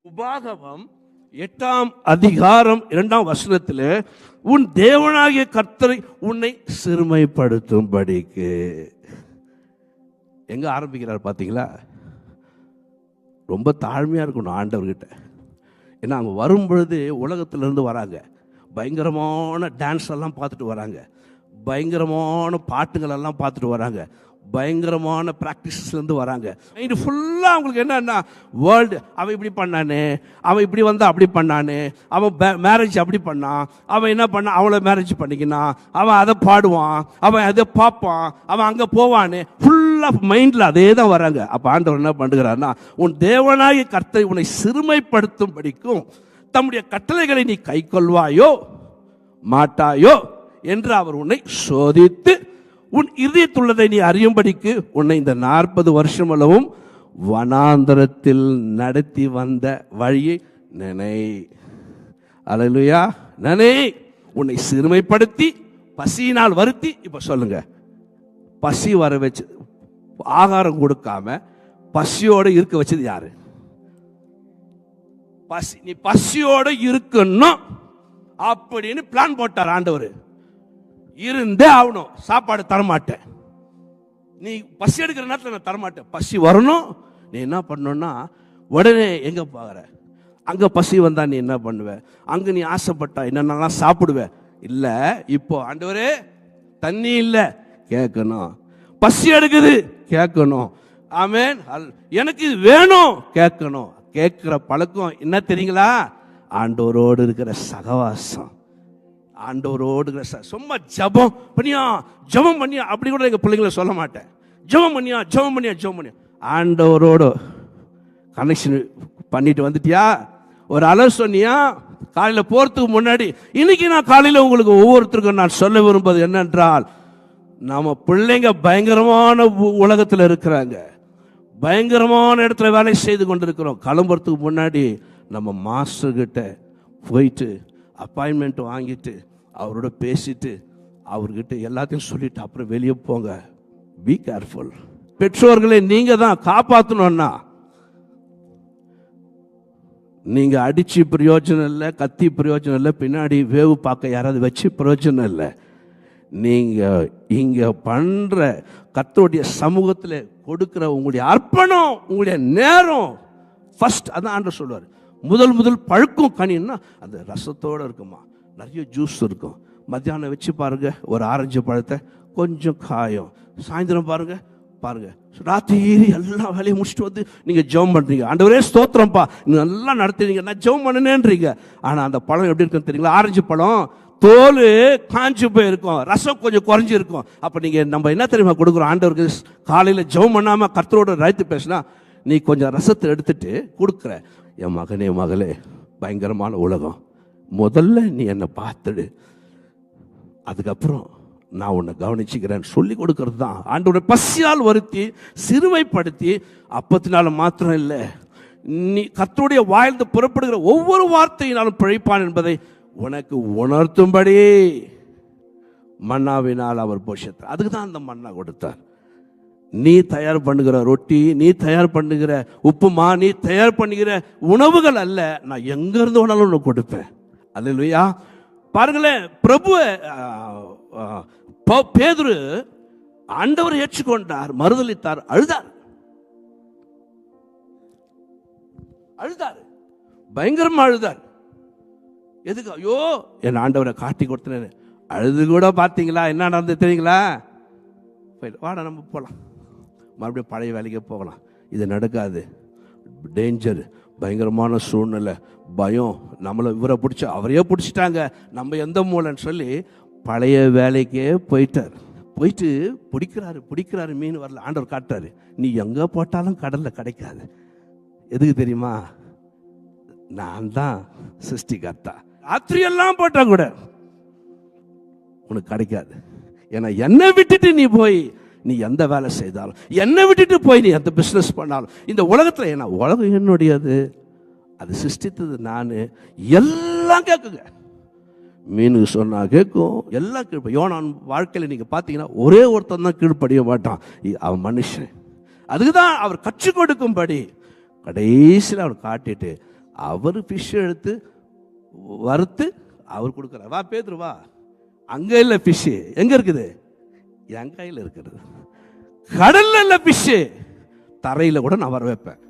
உபாகமம் 8ஆம் அதிகாரம் 2ஆம் வசனத்தில் உன் தேவனாகிய கர்த்தரை உன்னை சிறுமைப்படுத்தும்படிக்கு எங்க ஆரம்பிக்கிறார் பார்த்தீங்களா? ரொம்ப தாழ்மையா இருக்கணும் ஆண்டவர்கிட்ட. ஏன்னா அவங்க வரும் பொழுது உலகத்திலிருந்து வராங்க, பயங்கரமான டான்ஸ் எல்லாம் பார்த்துட்டு வராங்க, பயங்கரமான பாட்டுகள் எல்லாம் பார்த்துட்டு வராங்க, பயங்கரமான ப்ராக்டிஸ்லேருந்து வராங்க. மைண்டு ஃபுல்லாக அவங்களுக்கு என்னன்னா வேர்ல்டு. அவன் இப்படி பண்ணானே, அவன் இப்படி வந்து அப்படி பண்ணானே, அவன் மேரேஜ் அப்படி பண்ணான், அவன் என்ன பண்ணான், அவளை மேரேஜ் பண்ணிக்கினான், அவன் அதை பாடுவான், அவன் அதை பார்ப்பான், அவன் அங்கே போவான்னு ஃபுல்லாக மைண்டில் அதே தான் வராங்க. அப்போ ஆண்டவர் என்ன பண்ணுகிறான்னா, உன் தேவனாகிய கர்த்தரை உன்னை சிறுமைப்படுத்தும் படிக்கும் தம்முடைய கட்டளைகளை நீ கை கொள்வாயோ மாட்டாயோ என்று அவர் உன்னை சோதித்து உன் இதயத்துள்ளதை நீ அறியும்படிக்கு உன்னை இந்த 40 வருஷம் அளவும் வனாந்தரத்தில் நடத்தி வந்த வழியை நினை. அல்லேலூயா. நினை. உன்னை சிறுமைப்படுத்தி பசியினால் வருத்தி, இப்ப சொல்லுங்க, பசி வர வச்சு ஆகாரம் கொடுக்காம பசியோட இருக்க வச்சது யாரு? பசி. நீ பசியோட இருக்கணும் அப்படின்னு பிளான் போட்டார் ஆண்டவர். இருந்தே ஆகணும். சாப்பாடு தரமாட்டேன், நீ பசி எடுக்கிற நேரத்தில் நான் தரமாட்டேன், பசி வரணும். நீ என்ன பண்ணணும்னா உடனே எங்க பாக்குற, அங்க பசி வந்தா நீ என்ன பண்ணுவ, அங்க நீ ஆசைப்பட்டா என்னென்னலாம் சாப்பிடுவ. இல்ல, இப்போ ஆண்டவரே தண்ணி இல்ல கேட்கணும், பசி எடுக்குது கேட்கணும், ஆமென், எனக்கு இது வேணும் கேட்கணும். கேட்கிற பழக்கம் என்ன தெரியுங்களா? ஆண்டவரோடு இருக்கிற சகவாசம். ஆண்டவரோடு சும்மா ஜபம் பண்ணியா ஜபம் பண்ணியா அப்படி கூட எங்க பிள்ளைங்களை சொல்ல மாட்டேன். ஜபம் பண்ணியா ஜபம் பண்ணியா ஜபம் பண்ணியா. ஆண்டவரோடு கனெக்ஷன் பண்ணிட்டு வந்துட்டியா, ஒரு அளவு சொன்னியா, காலையில் போறதுக்கு முன்னாடி. இன்னைக்கு நான் காலையில் உங்களுக்கு ஒவ்வொருத்தருக்கும் நான் சொல்ல விரும்புவது என்னென்றால், நம்ம பிள்ளைங்க பயங்கரமான உலகத்தில் இருக்கிறாங்க, பயங்கரமான இடத்துல வேலை செய்து கொண்டிருக்கிறோம். கிளம்புறதுக்கு முன்னாடி நம்ம மாஸ்டர் கிட்ட போயிட்டு அப்பாயின்மெண்ட் வாங்கிட்டு அவரோட பேசிட்டு அவர்கிட்ட எல்லாத்தையும் சொல்லிட்டு அப்புறம் வெளியே போங்க. Be careful. பெற்றோர்களை நீங்க தான் காப்பாற்றணும்னா, நீங்க அடிச்சு பிரயோஜனம் இல்லை, கத்தி பிரயோஜனம் இல்லை, பின்னாடி வேவு பார்க்க யாராவது வச்சு பிரயோஜனம் இல்லை. நீங்க இங்க பண்ற கர்த்தருடைய சமூகத்தில் கொடுக்கிற உங்களுடைய அர்ப்பணம், உங்களுடைய நேரம் ஃபர்ஸ்ட். அதான் ஆண்டவர் சொல்லுவார், முதல் பழுக்கும் கனின்னா அந்த ரசத்தோடு இருக்குமா, நிறைய ஜூஸ் இருக்கும். மத்தியானம் வச்சு பாருங்க, ஒரு ஆரஞ்சு பழத்தை கொஞ்சம் காயும். சாயந்தரம் பாருங்க ராத்திரி எல்லா வேலையும் முடிச்சுட்டு வந்து நீங்க ஜெபம் பண்றீங்க, ஆண்டவரே ஸ்தோத்திரம்ப்பா நல்லா நடத்துறீங்க, நான் ஜெபம் பண்ணனேன்றீங்க. ஆனா அந்த பழம் எப்படி இருக்குன்னு தெரியுங்களா? ஆரஞ்சு பழம் தோல் காஞ்சு போயிருக்கும், ரசம் கொஞ்சம் குறைஞ்சி இருக்கும். அப்ப நீங்க நம்ம என்ன தெரியுமா கொடுக்குறோம் ஆண்டவருக்கு? காலையில ஜெபம் பண்ணாம கர்த்தரோட ரைத்து பேசினா நீ கொஞ்சம் ரசத்தை எடுத்துட்டு கொடுக்குற. என் மகனே மகளே, பயங்கரமான உலகம், முதல்ல நீ என்னை பார்த்துடு, அதுக்கப்புறம் நான் உன்னை கவனிச்சுக்கிறேன்னு சொல்லி கொடுக்கறது தான் ஆண்டவரை பசியால் வருத்தி சிறுமைப்படுத்தி. அப்பத்தினால மாத்திரம் இல்லை, நீ கர்த்தருடைய வாயிலிருந்து புறப்படுகிற ஒவ்வொரு வார்த்தையினாலும் பிழைப்பான் என்பதை உனக்கு உணர்த்தும்படி மன்னாவினால் அவர் போஷித்தார். அதுக்கு தான் அந்த மன்னா கொடுத்தார். நீ தயார் பண்ணுகிற ரொட்டி, நீ தயார் பண்ணுகிற உப்புமா, நீ தயார் பண்ணுகிற உணவுகள் அல்ல, நான் எங்க இருந்து வேணாலும் உனக்கு கொடுப்பேன். அல்லேலூயா. பாருங்களேன், பேதுரு ஆண்டவர் ஏற்றுக்கொண்டார், மறுதலித்தார், அழுதார், பயங்கரமா அழுதார். எதுக்கு? ஐயோ என் ஆண்டவரை காட்டி கொடுத்தேன். அழுது கூட பார்த்தீங்களா என்ன நடந்தது தெரியுங்களா? வாடா நம்ம போகலாம், மறுபடியும் பழைய வேலைக்கு போகலாம். இது நடக்காது, டேஞ்சர், பயங்கரமான சூழ்நிலை, பயம், நம்மளை இவரை பிடிச்ச அவரையே பிடிச்சிட்டாங்க, நம்ம எந்த மூலன்னு சொல்லி பழைய வேலைக்கே போயிட்டார். போயிட்டு பிடிக்கிறாரு, மீன் வரல. ஆண்டவர் காட்டுறாரு, நீ எங்கே போட்டாலும் கடலில் கிடைக்காது. எதுக்கு தெரியுமா? நான் தான் சிருஷ்டிகர்த்தா. ராத்திரியெல்லாம் போட்டா கூட உனக்கு கிடைக்காது. ஏன்னா என்னை விட்டுட்டு நீ போய் நீ எந்த வேலை செய்தாலும், என்னை விட்டுட்டு போய் நீ எந்த பிஸ்னஸ் பண்ணாலும் இந்த உலகத்தில், ஏன்னா உலகம் என்னுடையது, அது சிருஷ்டித்தது நான், எல்லாம் கேட்குங்க. மீனுக்கு சொன்னா கேட்கும், எல்லாம் கீழ்ப்ப. யோனான் வாழ்க்கையில் நீங்க பார்த்தீங்கன்னா ஒரே ஒருத்தன் தான் கீழ்ப்படிய மாட்டான், அவன் மனுஷன். அதுக்கு தான் அவர் கற்றுக் கொடுக்கும்படி கடைசியில் அவர் காட்டிட்டு அவர் ஃபிஷ் எடுத்து வறுத்து அவர் கொடுக்குறார். வா பேதுரு வா, அங்க இல்ல ஃபிஷ், எங்க இருக்குது? என் கையில் இருக்கிறது. கடல்ல இல்ல ஃபிஷ், தரையில கூட நான் வர வைப்பேன்.